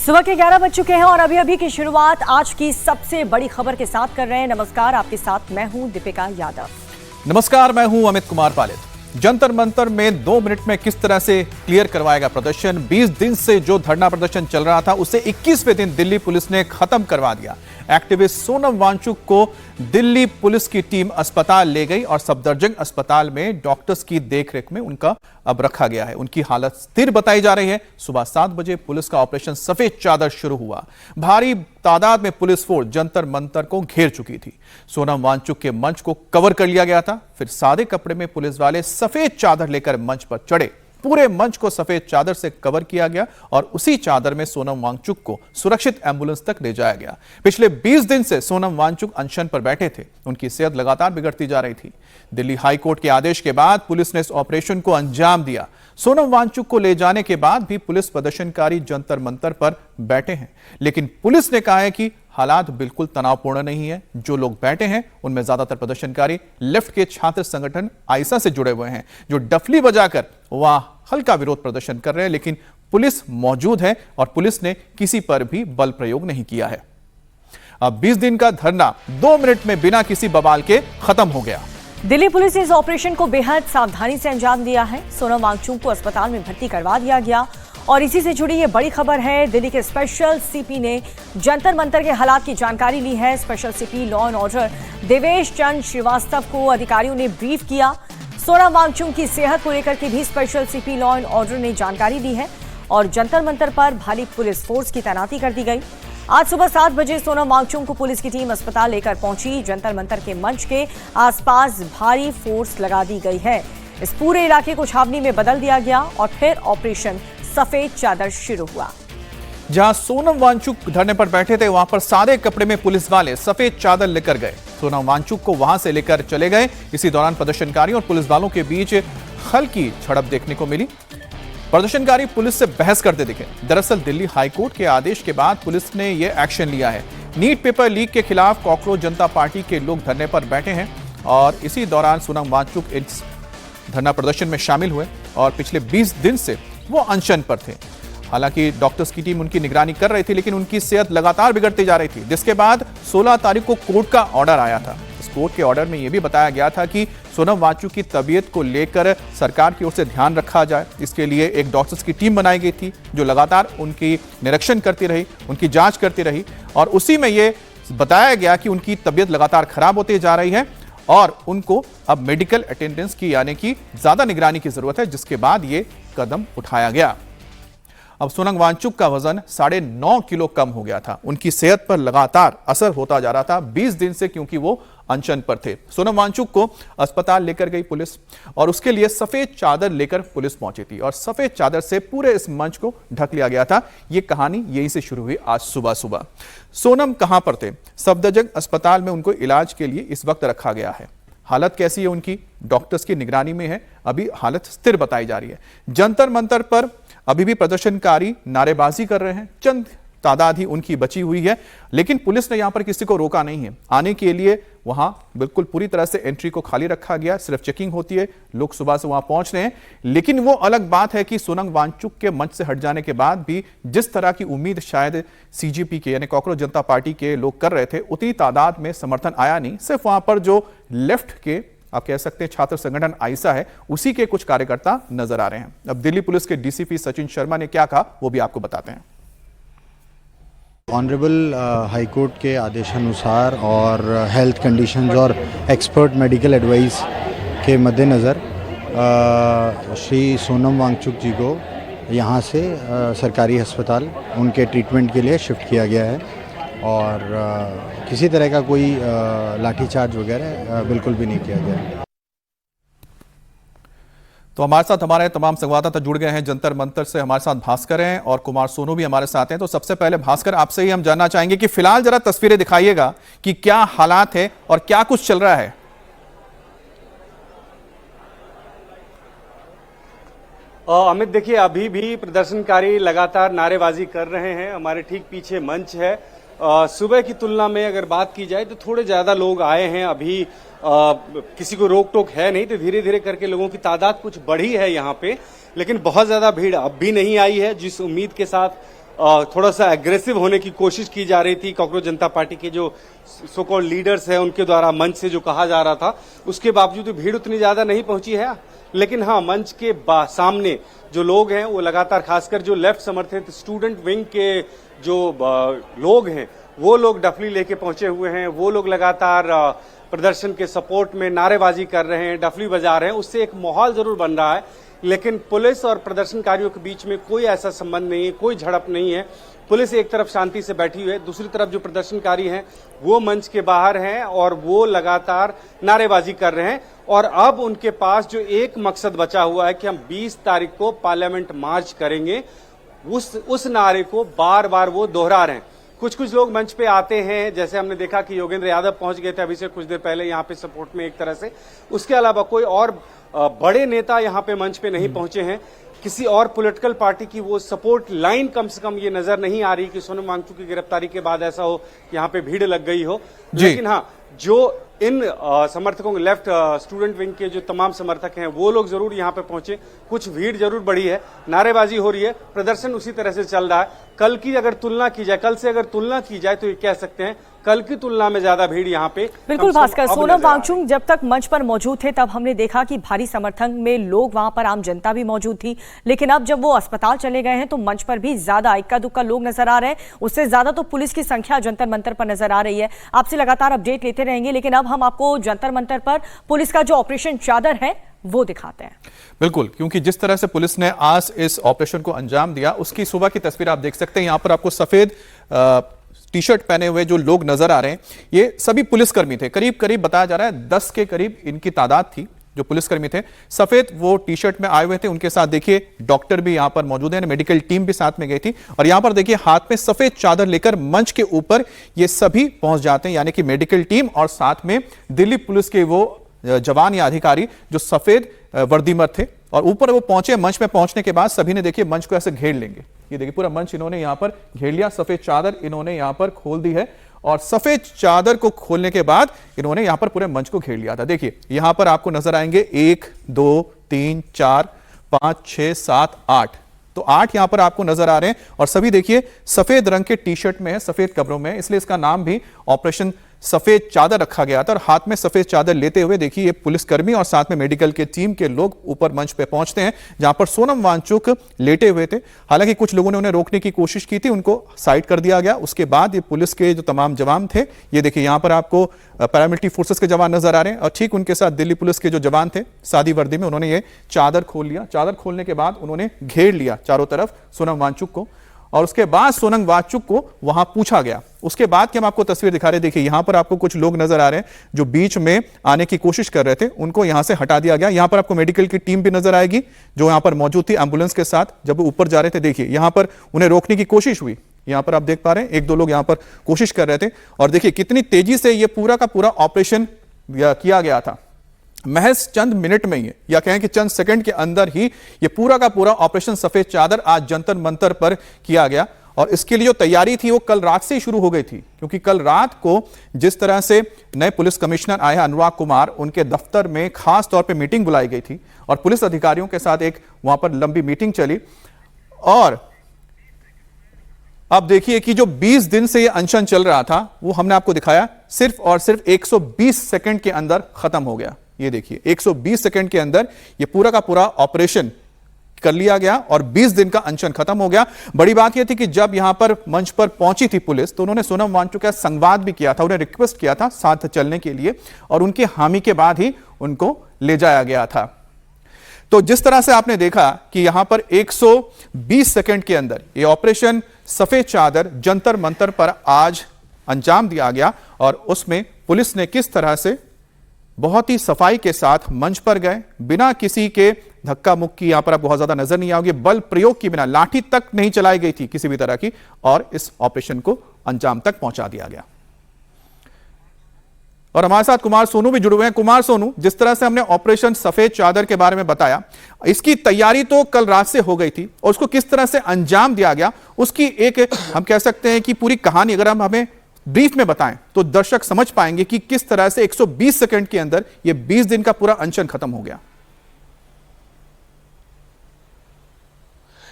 सुबह के 11 बज चुके हैं और अभी अभी की शुरुआत आज की सबसे बड़ी खबर के साथ कर रहे हैं। नमस्कार, आपके साथ मैं हूं दीपिका यादव। नमस्कार, मैं हूं अमित कुमार पालित। जंतर मंतर में 2 मिनट में किस तरह से क्लियर करवाएगा प्रदर्शन। 20 दिन से जो धरना प्रदर्शन चल रहा था उसे 21वें दिन दिल्ली पुलिस ने खत्म करवा दिया। एक्टिविस्ट सोनम वांगचुक को दिल्ली पुलिस की टीम अस्पताल ले गई और सफदरजंग अस्पताल में डॉक्टर्स की देखरेख में उनका अब रखा गया है। उनकी हालत स्थिर बताई जा रही है। सुबह 7 बजे पुलिस का ऑपरेशन सफेद चादर शुरू हुआ। भारी तादाद में पुलिस फोर्स जंतर मंतर को घेर चुकी थी। सोनम वांगचुक के मंच को कवर कर लिया गया था। फिर सादे कपड़े में पुलिस वाले सफेद चादर लेकर मंच पर चढ़े। पूरे मंच को सफेद चादर से कवर किया गया और उसी चादर में सोनम वांगचुक को सुरक्षित एम्बुलेंस तक ले जाया गया। पिछले 20 दिन से सोनम वांगचुक अनशन पर बैठे थे। उनकी सेहत लगातार बिगड़ती जा रही थी। दिल्ली हाई कोर्ट के आदेश के बाद पुलिस ने इस ऑपरेशन को अंजाम दिया। सोनम वांगचुक को ले जाने के बाद भी पुलिस प्रदर्शनकारी जंतर मंतर पर बैठे हैं, लेकिन पुलिस ने कहा है कि हालात बिल्कुल तनावपूर्ण नहीं है। जो लोग बैठे हैं उनमें ज्यादातर प्रदर्शनकारी लेफ्ट के छात्र संगठन आइसा से जुड़े हुए हैं, जो डफली बजाकर वहां हल्का विरोध प्रदर्शन कर रहे हैं। लेकिन पुलिस मौजूद है और पुलिस ने किसी पर भी बल प्रयोग नहीं किया है। अब 20 दिन का धरना 2 मिनट में बिना किसी बवाल के खत्म हो गया। दिल्ली पुलिस ने इस ऑपरेशन को बेहद सावधानी से अंजाम दिया है। सोनम वांगचुक को अस्पताल में भर्ती करवा दिया गया और इसी से जुड़ी ये बड़ी खबर है। दिल्ली के स्पेशल सीपी ने जंतर मंतर के हालात की जानकारी ली है। Special CP law and order Devesh Chandra Srivastava को अधिकारियों ने ब्रीफ किया। सोनम वांगचुक की सेहत को लेकर के भी special CP law and order ने जानकारी दी है और जंतर मंतर पर भारी पुलिस फोर्स की तैनाती कर दी गई। आज सुबह 7 बजे सोनम वांगचुक को पुलिस की टीम अस्पताल लेकर पहुंची। जंतर मंतर के मंच के आसपास भारी फोर्स लगा दी गई है। इस पूरे इलाके को छावनी में बदल दिया गया और फिर ऑपरेशन सफेद चादर शुरू हुआ। जहां सोनम वांगचुक धरने पर बैठे थे वहां पर सादे कपड़े में पुलिस वाले सफेद चादर लेकर गए। सोनम वांगचुक को वहां से लेकर चले गए। इसी दौरान प्रदर्शनकारी और पुलिस वालों के बीच हल्की झड़प देखने को मिली। प्रदर्शनकारी पुलिस से बहस करते दिखे। दरअसल दिल्ली हाईकोर्ट के आदेश के बाद पुलिस ने यह एक्शन लिया है। नीट पेपर लीक के खिलाफ कॉकरोच जनता पार्टी के लोग धरने पर बैठे हैं और इसी दौरान सोनम वांगचुक इस धरना प्रदर्शन में शामिल हुए और पिछले 20 दिन से वो अनशन पर थे। हालांकि डॉक्टर्स की टीम उनकी निगरानी कर रही थी, लेकिन उनकी सेहत लगातार बिगड़ती जा रही थी, जिसके बाद 16 तारीख को कोर्ट का ऑर्डर आया था। इस कोर्ट के ऑर्डर में यह भी बताया गया था कि सोनम वांगचुक की तबीयत को लेकर सरकार की ओर से ध्यान रखा जाए। इसके लिए एक डॉक्टर्स की टीम बनाई गई थी जो लगातार उनकी निरीक्षण करती रही, उनकी जांच करती रही और उसी में यह बताया गया कि उनकी तबीयत लगातार खराब होती जा रही है और उनको अब मेडिकल अटेंडेंस की यानी कि ज्यादा निगरानी की जरूरत है, जिसके बाद यह कदम उठाया गया। अब सोनम वांगचुक का वजन 9.5 किलो कम हो गया था। उनकी सेहत पर लगातार असर होता जा रहा था 20 दिन से, क्योंकि वो अनशन पर थे। सोनम वांगचुक को अस्पताल लेकर गई पुलिस और उसके लिए सफेद चादर लेकर पुलिस पहुंची थी और सफेद चादर से पूरे इस मंच को ढक लिया गया था। यह कहानी यहीं से शुरू हुई आज सुबह सुबह। सोनम कहां पर थे? सफदरजंग अस्पताल में उनको इलाज के लिए इस वक्त रखा गया है। हालत कैसी है उनकी? डॉक्टर्स की निगरानी में है। अभी हालत स्थिर बताई जा रही है। जंतर मंतर पर अभी भी प्रदर्शनकारी नारेबाजी कर रहे हैं। चंद तादाद ही उनकी बची हुई है, लेकिन पुलिस ने यहां पर किसी को रोका नहीं है। आने के लिए वहां बिल्कुल पूरी तरह से एंट्री को खाली रखा गया। सिर्फ चेकिंग होती है। लोग सुबह से वहां पहुंच रहे हैं, लेकिन वो अलग बात है कि सोनम वांगचुक के मंच से हट जाने के बाद भी जिस तरह की उम्मीद शायद सीजेपी के यानी कॉकरोच जनता पार्टी के लोग कर रहे थे, उतनी तादाद में समर्थन आया नहीं। सिर्फ वहां पर जो लेफ्ट के आप कह सकते हैं छात्र संगठन आइसा है, उसी के कुछ कार्यकर्ता नजर आ रहे हैं। अब दिल्ली पुलिस के डीसीपी सचिन शर्मा ने क्या कहा वो भी आपको बताते हैं। ऑनरेबल हाई कोर्ट के आदेशानुसार और हेल्थ कंडीशंस और एक्सपर्ट मेडिकल एडवाइस के मद्देनज़र श्री सोनम वांगचुक जी को यहाँ से सरकारी अस्पताल उनके ट्रीटमेंट के लिए शिफ्ट किया गया है और किसी तरह का कोई लाठीचार्ज वगैरह बिल्कुल भी नहीं किया गया। तो हमारे साथ हमारे तमाम संवाददाता जुड़ गए हैं जंतर मंतर से। हमारे साथ भास्कर हैं और कुमार सोनू भी हमारे साथ हैं। तो सबसे पहले भास्कर, आपसे ही हम जानना चाहेंगे कि फिलहाल जरा तस्वीरें दिखाइएगा कि क्या हालात है और क्या कुछ चल रहा है। अमित, देखिए अभी भी प्रदर्शनकारी लगातार नारेबाजी कर रहे हैं। हमारे ठीक पीछे मंच है। सुबह की तुलना में अगर बात की जाए तो थोड़े ज्यादा लोग आए हैं। अभी किसी को रोक टोक है नहीं, तो धीरे धीरे करके लोगों की तादाद कुछ बढ़ी है यहाँ पे, लेकिन बहुत ज्यादा भीड़ अब भी नहीं आई है। जिस उम्मीद के साथ थोड़ा सा एग्रेसिव होने की कोशिश की जा रही थी। कांग्रेस जनता पार्टी के जो सो कॉल्ड लीडर्स हैं उनके द्वारा मंच से जो कहा जा रहा था, उसके बावजूद भीड़ उतनी ज्यादा नहीं पहुंची है। लेकिन हाँ, मंच के सामने जो लोग हैं वो लगातार, खासकर जो लेफ्ट समर्थित स्टूडेंट विंग के जो लोग हैं, वो लोग डफली लेके पहुंचे हुए हैं। वो लोग लगातार प्रदर्शन के सपोर्ट में नारेबाजी कर रहे हैं, डफली बजा रहे हैं। उससे एक माहौल जरूर बन रहा है, लेकिन पुलिस और प्रदर्शनकारियों के बीच में कोई ऐसा संबंध नहीं है, कोई झड़प नहीं है। पुलिस एक तरफ शांति से बैठी हुई है, दूसरी तरफ जो प्रदर्शनकारी हैं वो मंच के बाहर हैं और वो लगातार नारेबाजी कर रहे हैं। और अब उनके पास जो एक मकसद बचा हुआ है कि हम 20 तारीख को पार्लियामेंट मार्च करेंगे, उस नारे को बार बार वो दोहरा रहे हैं। कुछ लोग मंच पे आते हैं, जैसे हमने देखा कि योगेंद्र यादव पहुंच गए थे अभी से कुछ देर पहले यहाँ पे सपोर्ट में एक तरह से। उसके अलावा कोई और बड़े नेता यहाँ पे मंच पे नहीं पहुंचे हैं। किसी और पॉलिटिकल पार्टी की वो सपोर्ट लाइन कम से कम ये नजर नहीं आ रही कि सोनम वांगचुक की गिरफ्तारी के बाद ऐसा हो कि यहाँ पे भीड़ लग गई हो। लेकिन हाँ, जो इन समर्थकों के लेफ्ट स्टूडेंट विंग के जो तमाम समर्थक हैं वो लोग जरूर यहाँ पे पहुंचे। कुछ भीड़ जरूर बढ़ी है, नारेबाजी हो रही है, प्रदर्शन उसी तरह से चल रहा है। कल की अगर तुलना की जाए, कल से अगर तुलना की जाए तो ये कह सकते हैं कल की तुलना में ज्यादा भीड़ यहाँ पे। बिल्कुल भास्कर, सोनम वांगचुक जब तक मंच पर मौजूद थे तब हमने देखा कि भारी समर्थन में लोग, वहां पर आम जनता भी मौजूद थी। लेकिन अब जब वो अस्पताल चले गए हैं तो मंच पर भी ज्यादा इक्का दुक्का लोग नजर आ रहे हैं। उससे ज्यादा तो पुलिस की संख्या जंतर मंतर पर नजर आ रही है। आपसे लगातार अपडेट लेते रहेंगे, लेकिन अब हम आपको जंतर मंतर पर पुलिस का जो ऑपरेशन चादर है वो दिखाते हैं। बिल्कुल, क्योंकि जिस तरह से पुलिस ने आज इस ऑपरेशन को अंजाम दिया, उसकी सुबह की तस्वीर आप देख सकते हैं। यहां पर आपको सफेद टी शर्ट पहने हुए जो लोग नजर आ रहे हैं, ये सभी पुलिसकर्मी थे। करीब करीब बताया जा रहा है 10 के करीब इनकी तादाद थी जो पुलिसकर्मी थे। सफेद वो टी शर्ट में आए हुए थे, उनके साथ देखिए डॉक्टर भी यहां पर मौजूद है, मेडिकल टीम भी साथ में गई थी। और यहां पर देखिए हाथ में सफेद चादर लेकर मंच के ऊपर ये सभी पहुंच जाते हैं, यानी कि मेडिकल टीम और साथ में दिल्ली पुलिस के वो जवान या अधिकारी जो सफेद वर्दीमर थे। और ऊपर वो पहुंचे, मंच में पहुंचने के बाद सभी ने देखिए मंच को ऐसे घेर लेंगे। ये देखिए पूरा मंच इन्होंने यहां पर घेर लिया, सफेद चादर इन्होंने यहां पर खोल दी है और सफेद चादर को खोलने के बाद इन्होंने यहां पर पूरे मंच को घेर लिया था। देखिए यहां पर आपको नजर आएंगे 1 2 3 4 5 6 7 8, तो 8 यहां पर आपको नजर आ रहे हैं। और सभी देखिए सफेद रंग के टी शर्ट में है, सफेद कपड़ों में है, इसलिए इसका नाम भी ऑपरेशन सफेद चादर रखा गया था। और हाथ में सफेद चादर लेते हुए देखिए ये पुलिसकर्मी और साथ में मेडिकल के टीम के लोग ऊपर मंच पे पहुंचते हैं, जहां पर सोनम वांगचुक लेटे हुए थे। हालांकि कुछ लोगों ने उन्हें रोकने की कोशिश की थी, उनको साइड कर दिया गया। उसके बाद ये पुलिस के जो तमाम जवान थे, ये देखिए यहां पर आपको पैरामिलिट्री फोर्सेस के जवान नजर आ रहे हैं और ठीक उनके साथ दिल्ली पुलिस के जो जवान थे सादी वर्दी में, उन्होंने ये चादर खोल लिया। चादर खोलने के बाद उन्होंने घेर लिया चारों तरफ सोनम वांगचुक को और उसके बाद सोनम वांगचुक को वहां पूछा गया। उसके बाद की हम आपको तस्वीर दिखा रहे हैं, देखिए यहां पर आपको कुछ लोग नजर आ रहे हैं जो बीच में आने की कोशिश कर रहे थे, उनको यहां से हटा दिया गया। यहां पर आपको मेडिकल की टीम भी नजर आएगी जो यहां पर मौजूद थी एम्बुलेंस के साथ। जब वो ऊपर जा रहे थे देखिए यहां पर उन्हें रोकने की कोशिश हुई, यहां पर आप देख पा रहे हैं 1-2 लोग यहां पर कोशिश कर रहे थे। और देखिए कितनी तेजी से ये पूरा का पूरा ऑपरेशन किया गया था, महज चंद मिनट में ही, या कहें कि चंद सेकंड के अंदर ही ये पूरा का पूरा ऑपरेशन सफेद चादर आज जंतर मंतर पर किया गया। और इसके लिए जो तैयारी थी वो कल रात से ही शुरू हो गई थी, क्योंकि कल रात को जिस तरह से नए पुलिस कमिश्नर आए हैं अनुराग कुमार, उनके दफ्तर में खास तौर पे मीटिंग बुलाई गई थी और पुलिस अधिकारियों के साथ एक वहां पर लंबी मीटिंग चली। और अब देखिए कि जो 20 दिन से ये अनशन चल रहा था वो हमने आपको दिखाया, सिर्फ और सिर्फ 120 सेकंड के अंदर खत्म हो गया। ये देखिए 120 सेकंड के अंदर ये पूरा का पूरा ऑपरेशन कर लिया गया और 20 दिन का अनशन खत्म हो गया। बड़ी बात यह थी कि जब यहां पर मंच पर पहुंची थी पुलिस तो उन्होंने सोनम वांगचुक का संवाद भी किया था, उन्हें रिक्वेस्ट किया था साथ चलने के लिए और उनकी हामी के बाद ही उनको ले जाया गया था। तो जिस तरह से आपने देखा कि यहां पर 120 सेकंड के अंदर ये ऑपरेशन सफेद चादर जंतर मंतर पर आज अंजाम दिया गया और उसमें पुलिस ने किस तरह से बहुत ही सफाई के साथ मंच पर गए, बिना किसी के धक्का मुक्की, यहां पर आप बहुत ज्यादा नजर नहीं आओगे, बल प्रयोग की बिना, लाठी तक नहीं चलाई गई थी किसी भी तरह की, और इस ऑपरेशन को अंजाम तक पहुंचा दिया गया। और हमारे साथ कुमार सोनू भी जुड़े हुए हैं। कुमार सोनू, जिस तरह से हमने ऑपरेशन सफेद चादर के बारे में बताया, इसकी तैयारी तो कल रात से हो गई थी और उसको किस तरह से अंजाम दिया गया उसकी एक हम कह सकते हैं कि पूरी कहानी अगर हम हमें ब्रीफ में बताएं तो दर्शक समझ पाएंगे कि किस तरह से 120 सेकंड के अंदर यह 20 दिन का पूरा अनशन खत्म हो गया।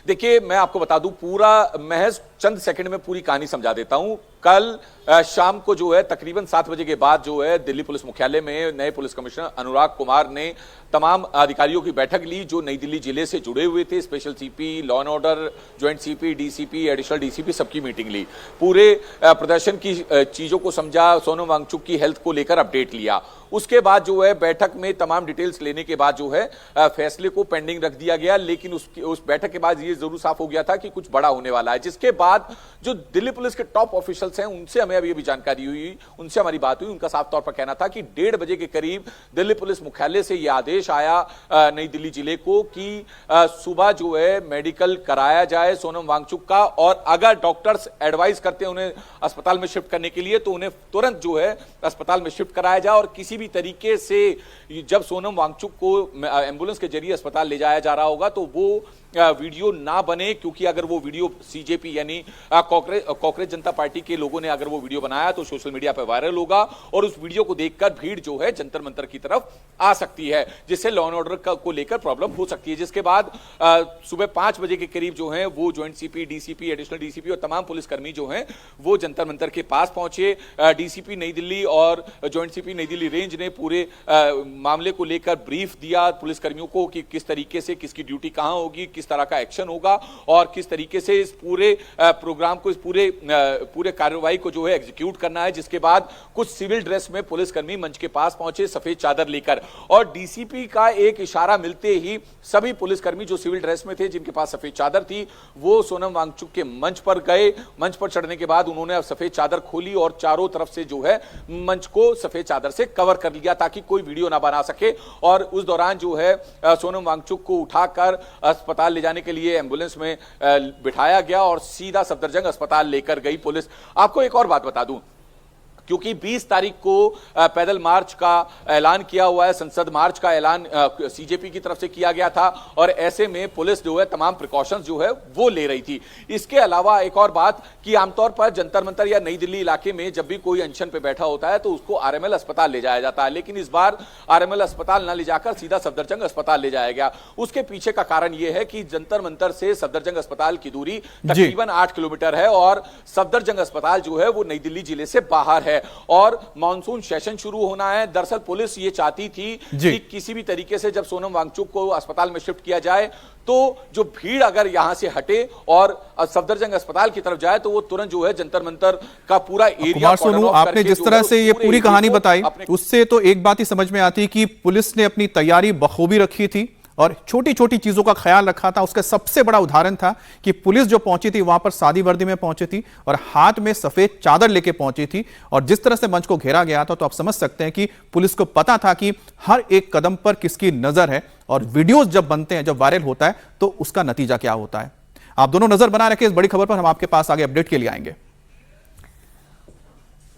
देखिए, मैं आपको बता दूं, पूरा महज चंद सेकंड में पूरी कहानी समझा देता हूं। कल शाम को जो है तकरीबन 7 बजे के बाद जो है दिल्ली पुलिस मुख्यालय में नए पुलिस कमिश्नर अनुराग कुमार ने तमाम अधिकारियों की बैठक ली जो नई दिल्ली जिले से जुड़े हुए थे। Special CP, law and order, joint CP, DCP, additional DCP, सबकी मीटिंग ली। पूरे प्रदर्शन की चीजों को समझा, सोनम वांगचुक की हेल्थ को लेकर अपडेट लिया। उसके बाद जो है बैठक में तमाम डिटेल्स लेने के बाद जो है फैसले को पेंडिंग रख दिया गया। लेकिन उस बैठक के बाद ये जरूर साफ हो गया था कि कुछ बड़ा होने वाला है, जिसके बाद जो दिल्ली पुलिस के टॉप ऑफिशियल्स हैं उनसे हमें अभी अभी जानकारी हुई, उनसे हमारी बात हुई। उनका साफ तौर पर कहना था कि 1:30 बजे के करीब दिल्ली पुलिस मुख्यालय से यह आदेश आया नई दिल्ली जिले को कि सुबह जो है मेडिकल कराया जाए सोनम वांगचुक का, और अगर डॉक्टर्स एडवाइस करते हैं उन्हें अस्पताल में शिफ्ट करने के लिए तो उन्हें तुरंत जो है अस्पताल में शिफ्ट कराया जाए। और किसी भी तरीके से जब सोनम वांगचुक को एम्बुलेंस के जरिए अस्पताल ले जाया जा रहा होगा तो वो वीडियो ना बने, क्योंकि अगर वो वीडियो सीजेपी यानी कांग्रेस जनता पार्टी के लोगों ने अगर वो वीडियो बनाया तो सोशल मीडिया पर वायरल होगा और उस वीडियो को देखकर भीड़ जो है जंतर मंतर की तरफ आ सकती है, जिससे लॉ एंड ऑर्डर को लेकर प्रॉब्लम हो सकती है। जिसके बाद सुबह 5 बजे के करीब जो है वो joint CP, DCP, additional DCP और तमाम पुलिसकर्मी जो हैं वो जंतर मंतर के पास पहुंचे। डीसीपी नई दिल्ली और ज्वाइंट सीपी नई दिल्ली रेंज ने पूरे मामले को लेकर ब्रीफ दिया पुलिसकर्मियों को कि किस तरीके से किसकी ड्यूटी कहां होगी, किस तरह का एक्शन होगा और किस तरीके से इस पूरे प्रोग्राम को, इस पूरे कार्रवाई को जो है एग्जीक्यूट करना है। जिसके बाद कुछ सिविल ड्रेस में पुलिसकर्मी मंच के पास पहुंचे सफेद चादर लेकर, और डीसीपी का एक इशारा मिलते ही सभी पुलिसकर्मी जो सिविल ड्रेस में थे जिनके पास सफेद चादर थी वो सोनम वांगचुक के मंच पर गए। मंच पर चढ़ने के बाद उन्होंने सफेद चादर खोली और चारों तरफ से जो है मंच को सफेद चादर से कवर कर लिया ताकि कोई वीडियो ना बना सके। और उस दौरान जो है सोनम वांगचुक को उठाकर अस्पताल ले जाने के लिए एम्बुलेंस में बिठाया गया और सीधा सफदरजंग अस्पताल लेकर गई पुलिस। आपको एक और बात बता दूं, क्योंकि 20 तारीख को पैदल मार्च का ऐलान किया हुआ है, संसद मार्च का ऐलान सीजेपी की तरफ से किया गया था और ऐसे में पुलिस जो है तमाम प्रिकॉशंस जो है वो ले रही थी। इसके अलावा एक और बात कि आमतौर पर जंतर मंतर या नई दिल्ली इलाके में जब भी कोई अनशन पे बैठा होता है तो उसको आरएमएल अस्पताल ले जाया जाता है, लेकिन इस बार आरएमएल अस्पताल न ले जाकर सीधा सफदरजंग अस्पताल ले जाया गया। उसके पीछे का कारण यह है कि जंतर मंतर से सफदरजंग अस्पताल की दूरी तकरीबन 8 किलोमीटर है और सफदरजंग अस्पताल जो है वो नई दिल्ली जिले से बाहर है और मॉनसून सेशन शुरू होना है। दरअसल पुलिस ये चाहती थी कि किसी भी तरीके से जब सोनम वांगचुक को अस्पताल में शिफ्ट किया जाए तो जो भीड़ अगर यहां से हटे और सफदरजंग अस्पताल की तरफ जाए तो वो तुरंत जो है जंतर मंतर का पूरा एरिया। सोनू, आपने जिस तरह से ये पूरी कहानी बताई उससे तो एक बात ही समझ में आती कि पुलिस ने अपनी तैयारी बखूबी रखी थी और छोटी छोटी चीजों का ख्याल रखा था। उसका सबसे बड़ा उदाहरण था कि पुलिस जो पहुंची थी वहां पर सादी वर्दी में पहुंची थी और हाथ में सफेद चादर लेके पहुंची थी और जिस तरह से मंच को घेरा गया था तो आप समझ सकते हैं कि पुलिस को पता था कि हर एक कदम पर किसकी नजर है और वीडियोस जब बनते हैं, जब वायरल होता है तो उसका नतीजा क्या होता है। आप दोनों नजर बना रखें इस बड़ी खबर पर, हम आपके पास आगे अपडेट के लिए आएंगे।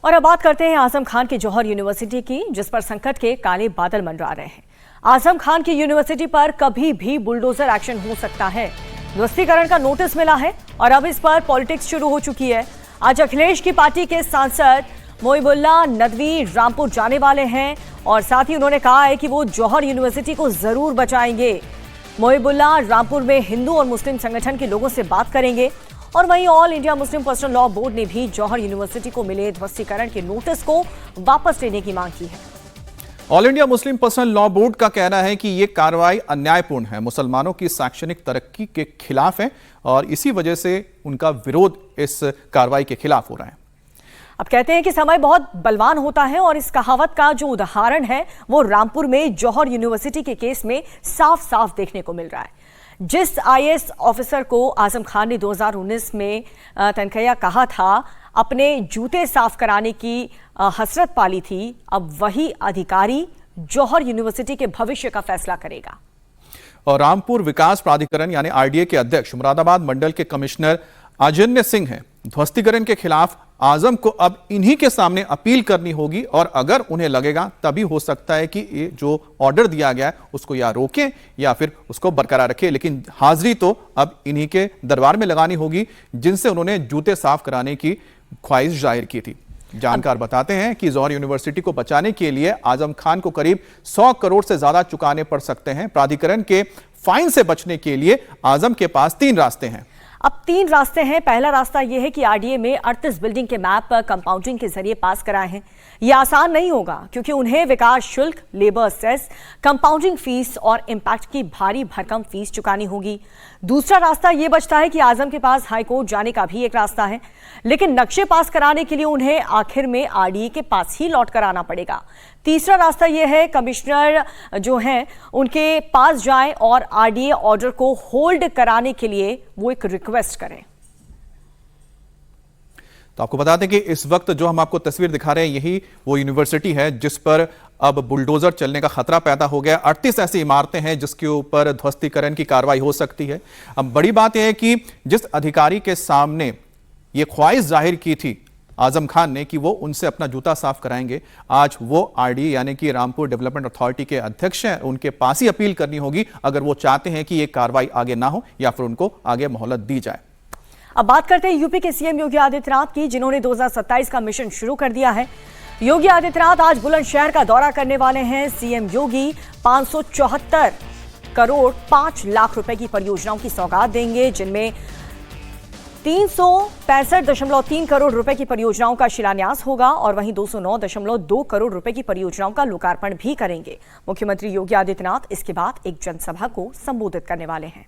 और अब बात करते हैं आजम खान की जौहर यूनिवर्सिटी की, जिस पर संकट के काले बादल मंडरा रहे हैं। आजम खान की यूनिवर्सिटी पर कभी भी बुलडोजर एक्शन हो सकता है। ध्वस्तीकरण का नोटिस मिला है और अब इस पर पॉलिटिक्स शुरू हो चुकी है। आज अखिलेश की पार्टी के सांसद मोहिबुल्लाह नदवी रामपुर जाने वाले हैं और साथ ही उन्होंने कहा है कि वो जौहर यूनिवर्सिटी को जरूर बचाएंगे। मोहिबुल्लाह रामपुर में हिंदू और मुस्लिम संगठन के लोगों से बात करेंगे और वहीं all India Muslim personal law board ने भी जौहर यूनिवर्सिटी को मिले ध्वस्तीकरण के नोटिस को वापस लेने की मांग की है। All India Muslim personal law board का कहना है कि यह कार्रवाई अन्यायपूर्ण है, मुसलमानों की शैक्षणिक तरक्की के खिलाफ है और इसी वजह से उनका विरोध इस कार्रवाई के खिलाफ हो रहा है। अब कहते हैं कि समय बहुत बलवान होता है और इस कहावत का जो उदाहरण है वो रामपुर में जौहर यूनिवर्सिटी के केस में साफ साफ देखने को मिल रहा है। जिस आईएएस ऑफिसर को आजम खान ने 2019 में तनखैया कहा था अपने जूते साफ कराने की हसरत पाली थी, अब वही अधिकारी जौहर यूनिवर्सिटी के भविष्य का फैसला करेगा। और रामपुर विकास प्राधिकरण यानी आरडीए के अध्यक्ष मुरादाबाद मंडल के कमिश्नर अजन्य सिंह हैं। ध्वस्तीकरण के खिलाफ आजम को अब इन्हीं के सामने अपील करनी होगी और अगर उन्हें लगेगा तभी हो सकता है कि ये जो ऑर्डर दिया गया है उसको या रोकें या फिर उसको बरकरार रखें, लेकिन हाजिरी तो अब इन्हीं के दरबार में लगानी होगी जिनसे उन्होंने जूते साफ कराने की ख्वाहिश जाहिर की थी। जानकार बताते हैं कि जौहर यूनिवर्सिटी को बचाने के लिए आजम खान को करीब 100 करोड़ से ज्यादा चुकाने पड़ सकते हैं। प्राधिकरण के फाइन से बचने के लिए आजम के पास 3 रास्ते हैं। अब 3 रास्ते हैं। पहला रास्ता यह है कि आरडीए में 38 बिल्डिंग के मैप कंपाउंडिंग के जरिए पास कराए हैं। यह आसान नहीं होगा क्योंकि उन्हें विकास शुल्क, लेबर सेस, कंपाउंडिंग फीस और इंपैक्ट की भारी भरकम फीस चुकानी होगी। दूसरा रास्ता यह बचता है कि आजम के पास हाईकोर्ट जाने का भी एक रास्ता है, लेकिन नक्शे पास कराने के लिए उन्हें आखिर में आरडीए के पास ही लौट कर आना पड़ेगा। तीसरा रास्ता यह है कमिश्नर जो हैं उनके पास जाएं और आरडीए ऑर्डर को होल्ड कराने के लिए वो एक रिक्वेस्ट करें। तो आपको बता दें कि इस वक्त जो हम आपको तस्वीर दिखा रहे हैं यही वो यूनिवर्सिटी है जिस पर अब बुलडोजर चलने का खतरा पैदा हो गया। 38 ऐसी इमारतें हैं जिसके ऊपर ध्वस्तीकरण की कार्रवाई हो सकती है। अब बड़ी बात यह है कि जिस अधिकारी के सामने ये ख्वाहिश जाहिर की थी आजम खान ने कि वो उनसे अपना जूता साफ कराएंगे, आज वो आरडीए यानी कि रामपुर डेवलपमेंट अथॉरिटी के अध्यक्ष हैं। उनके पास ही अपील करनी होगी अगर वो चाहते हैं कि ये कार्रवाई आगे ना हो या फिर उनको आगे मोहलत दी जाए। अब बात करते हैं यूपी के सीएम योगी आदित्यनाथ की, जिन्होंने 2027 का मिशन शुरू कर दिया है। योगी आदित्यनाथ आज बुलंदशहर का दौरा करने वाले हैं। सीएम योगी 574 करोड़ 5 लाख रुपए की परियोजनाओं की सौगात देंगे, जिनमें 365.3 करोड़ रुपए की परियोजनाओं का शिलान्यास होगा और वहीं 209.2 करोड़ रुपए की परियोजनाओं का लोकार्पण भी करेंगे। मुख्यमंत्री योगी आदित्यनाथ इसके बाद एक जनसभा को संबोधित करने वाले हैं।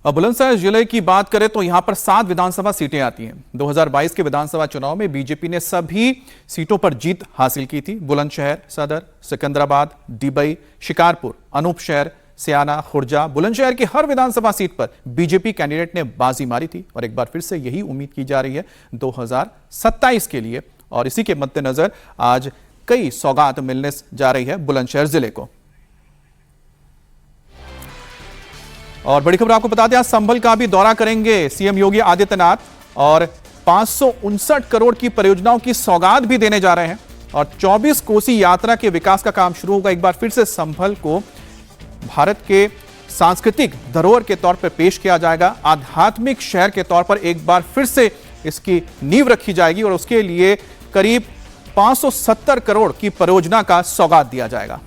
अब बुलंदशहर जिले की बात करें तो यहां पर 7 विधानसभा सीटें आती हैं। 2022 के विधानसभा चुनाव में बीजेपी ने सभी सीटों पर जीत हासिल की थी। बुलंदशहर सदर, सिकंदराबाद, डिबई, शिकारपुर, अनूपशहर, सियाना, खुर्जा, बुलंदशहर की हर विधानसभा सीट पर बीजेपी कैंडिडेट ने बाजी मारी थी और एक बार फिर से यही उम्मीद की जा रही है 2027 के लिए। और इसी के मद्देनजर आज कई सौगात मिलने जा रही है बुलंदशहर जिले को। और बड़ी खबर आपको बता दें, आज संभल का भी दौरा करेंगे सीएम योगी आदित्यनाथ और 559 करोड़ की परियोजनाओं की सौगात भी देने जा रहे हैं और 24 कोसी यात्रा के विकास का काम शुरू होगा। एक बार फिर से संभल को भारत के सांस्कृतिक धरोहर के तौर पर पेश किया जाएगा। आध्यात्मिक शहर के तौर पर एक बार फिर से इसकी नींव रखी जाएगी और उसके लिए करीब 570 करोड़ की परियोजना का सौगात दिया जाएगा।